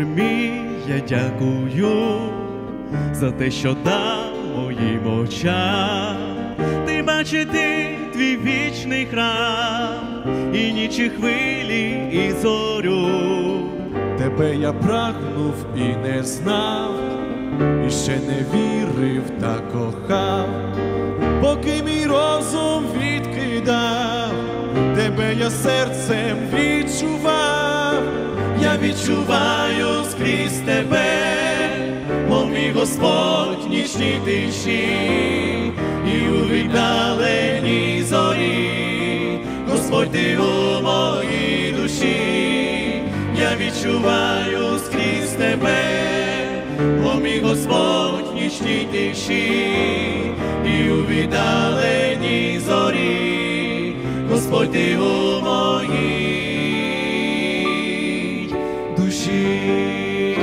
Боже мій, я дякую за те, що дав моїм очам. Ти бачити твій вічний храм, і ніч, і хвилі, і зорю. Тебе я прагнув і не знав, і ще не вірив та кохав, поки мій розум відкидав, тебе я серцем відчував. Я відчуваю скрізь тебе, мов мій Господь в нічній тиші, і у віддаленій зорі, Господь, ти у моїй душі. Я відчуваю скрізь тебе, мов мій Господь в нічній тиші, і у віддаленій зорі, Господь, ти у моїй душі.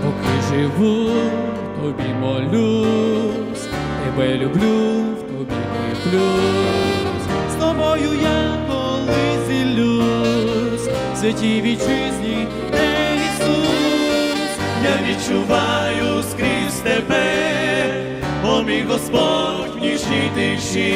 Поки живу, тобі молюсь, тебе люблю, в тобі криплюсь. З тобою я коли зіллюсь, в святій вітчизні, де Ісус. Я відчуваю скрізь тебе, о мій Господь в нічній тиші,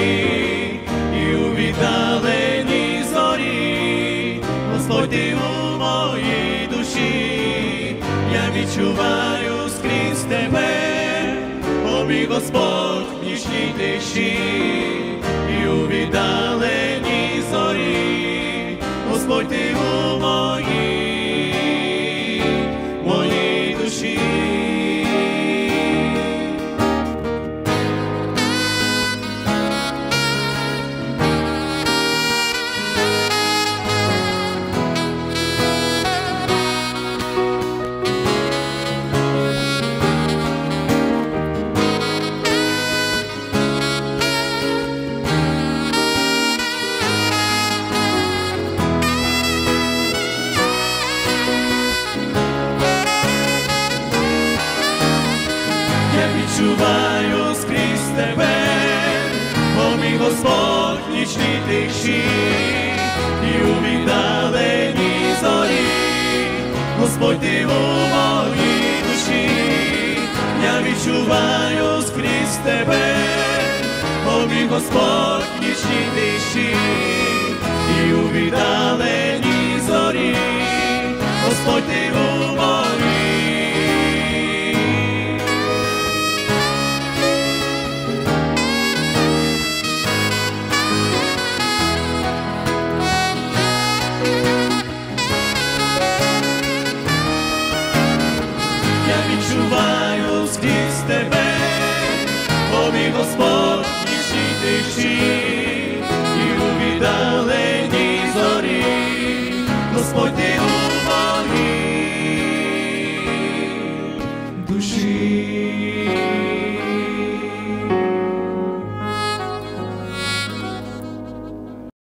і у віддаленій зорі, Господь, ти у моїй душі. Я відчуваю скрізь тебе, о мій Господь в нічній тиші, і у віддаленій зорі, Господь, ти у моїй душі. Я відчуваю скрізь тебе, о мій Господь в нічній тиші, і у віддаленій зорі, Господь, ти у моїй душі. Я відчуваю скрізь тебе, о мій Господь в нічній тиші, і у віддаленій зорі, Господь, ти у моїй. Я відчуваю скрізь тебе, о мій Господь в нічній тиші,